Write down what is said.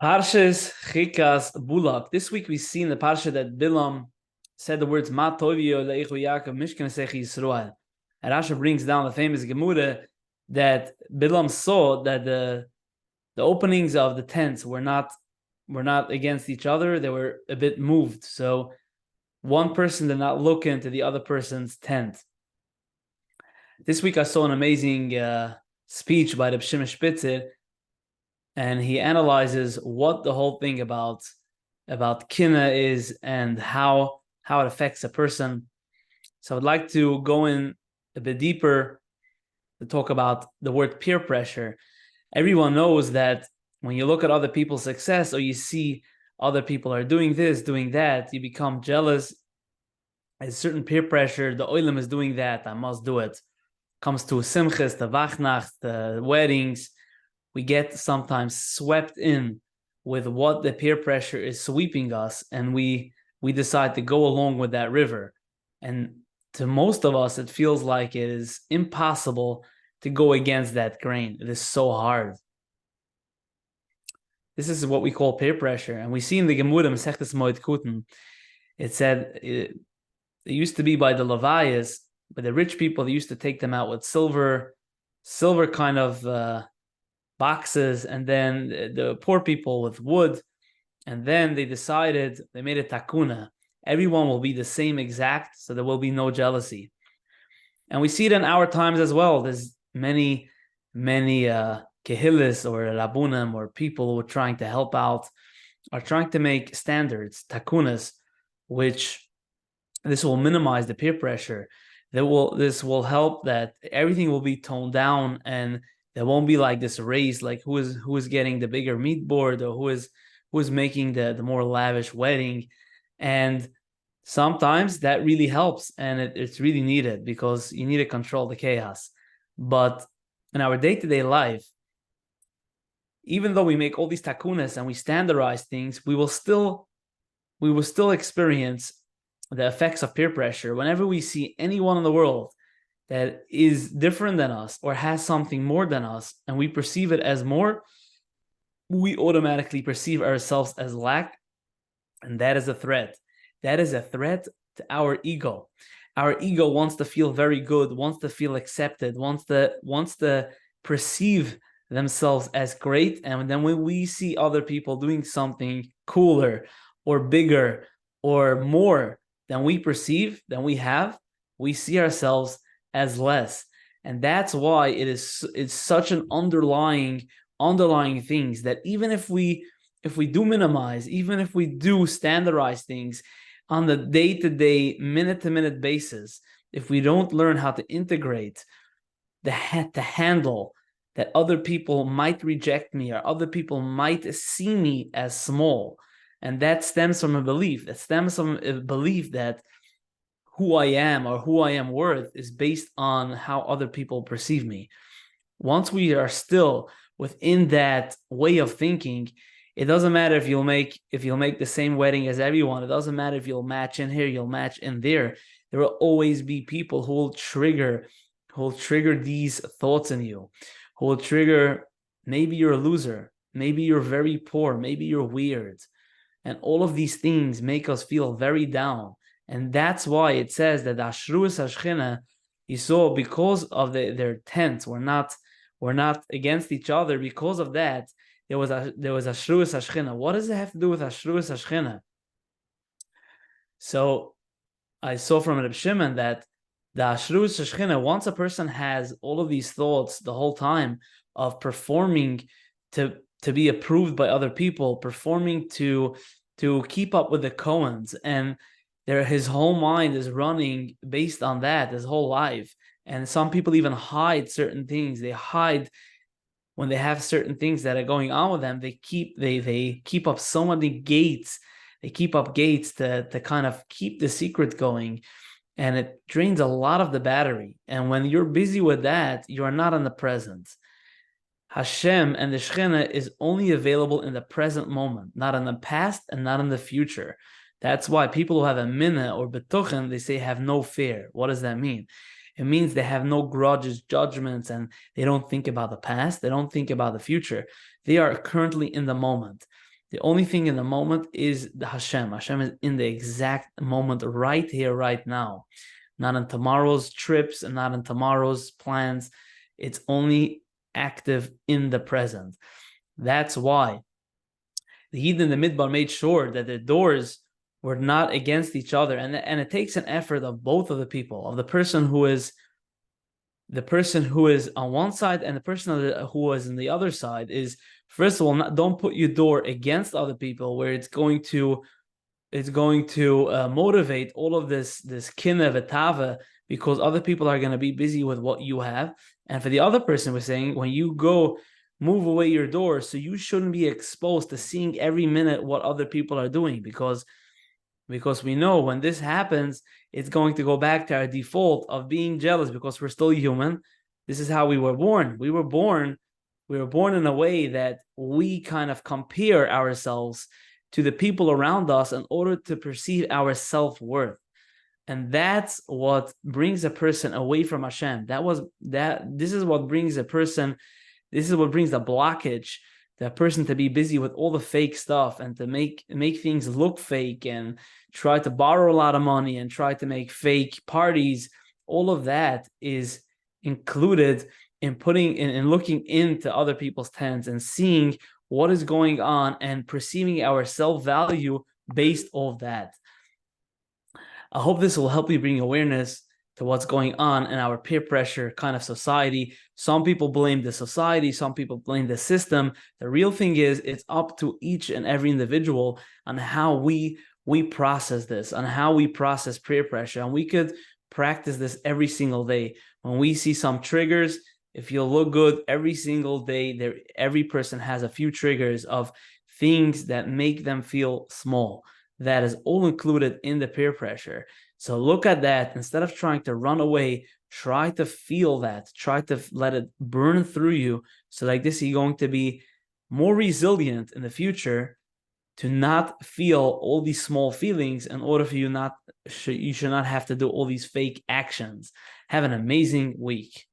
Parshas Chikas Bulak. This week we see in the Parsha that Bilam said the words Ma Tovio Leichu Yaakov Mishkan Sechi Yisrael. And Rasha brings down the famous Gemara that Bilam saw that the openings of the tents were not against each other. They were a bit moved. So one person did not look into the other person's tent. This week I saw an amazing speech by the Shimon Spitzer, and he analyzes what the whole thing about kina is and how it affects a person. So I'd like to go in a bit deeper to talk about the word peer pressure. Everyone knows that when you look at other people's success or you see other people are doing this, doing that, you become jealous. There's certain peer pressure. The oilam is doing that, I must do it. Comes to simchas, the vachnacht, the weddings, we get sometimes swept in with what the peer pressure is sweeping us, and we decide to go along with that river. And to most of us, it feels like it is impossible to go against that grain. It is so hard. This is what we call peer pressure. And we see in the Gemara, Masechtas Moed Kuten, it said it used to be by the Levias, but the rich people, they used to take them out with silver kind of boxes, and then the poor people with wood. And then they made a takuna. Everyone will be the same exact, so there will be no jealousy. And we see it in our times as well. There's many kehilis or rabunim or people who are trying to help out, are trying to make standards, takunas, which this will minimize the peer pressure. This will help that everything will be toned down, and there won't be like this race, like who is getting the bigger meat board, or who is making the more lavish wedding. And sometimes that really helps, and it's really needed, because you need to control the chaos. But in our day-to-day life, even though we make all these takunas and we standardize things, we will still experience the effects of peer pressure. Whenever we see anyone in the world that is different than us or has something more than us, and we perceive it as more, we automatically perceive ourselves as lack, and that is a threat. That is a threat to our ego. Our ego wants to feel very good, wants to feel accepted, wants to perceive themselves as great. And then when we see other people doing something cooler or bigger or more than we perceive, than we have, we see ourselves as less. And that's why it's such an underlying things, that even if we do minimize, even if we do standardize things on the day-to-day, minute-to-minute basis, if we don't learn how to integrate to handle that other people might reject me, or other people might see me as small, and that stems from a belief. That stems from a belief that who I am or who I am worth is based on how other people perceive me. Once we are still within that way of thinking, it doesn't matter if you'll make the same wedding as everyone. It doesn't matter if you'll match in here, you'll match in there. There will always be people who will trigger these thoughts in you, who will trigger, maybe you're a loser, maybe you're very poor, maybe you're weird. And all of these things make us feel very down. And that's why it says that Ashruas Hashchina, you saw, because of their tents were not against each other. Because of that, there was Ashruas Hashchina. What does it have to do with Ashruas Hashchina? So I saw from Reb Shimon that the Ashruas Hashchina, once a person has all of these thoughts the whole time of performing to be approved by other people, performing to keep up with the Cohens, and his whole mind is running based on that, his whole life. And some people even hide certain things. They hide when they have certain things that are going on with them. They keep up so many gates. They keep up gates to kind of keep the secret going, and it drains a lot of the battery. And when you're busy with that, you are not in the present. Hashem and the Shechina is only available in the present moment, not in the past and not in the future. That's why people who have a minna or betuchen, they say have no fear. What does that mean? It means they have no grudges, judgments, and they don't think about the past. They don't think about the future. They are currently in the moment. The only thing in the moment is the Hashem. Hashem is in the exact moment, right here, right now. Not in tomorrow's trips and not in tomorrow's plans. It's only active in the present. That's why the Yid in the Midbar made sure that the doors were not against each other. And it takes an effort of both of the people, of the person who is on one side and the person who is on the other side, is, first of all, don't put your door against other people where it's going to motivate all of this kinna v'tava, because other people are going to be busy with what you have. And for the other person, we're saying, when you go, move away your door, so you shouldn't be exposed to seeing every minute what other people are doing, because we know when this happens, it's going to go back to our default of being jealous, because we're still human. This is how we were born. We were born in a way that we kind of compare ourselves to the people around us in order to perceive our self-worth. And that's what brings a person away from Hashem. This is what brings the blockage, that person to be busy with all the fake stuff and to make things look fake and try to borrow a lot of money and try to make fake parties. All of that is included in looking into other people's tents and seeing what is going on and perceiving our self-value based off that. I hope this will help you bring awareness to what's going on in our peer pressure kind of society. Some people blame the society, some people blame the system. The real thing is, it's up to each and every individual on how we process this, on how we process peer pressure. And we could practice this every single day. When we see some triggers, if you look good every single day, every person has a few triggers of things that make them feel small. That is all included in the peer pressure. So look at that. Instead of trying to run away, try to feel that. Try to let it burn through you. So like this, you're going to be more resilient in the future to not feel all these small feelings, in order for you should not have to do all these fake actions. Have an amazing week.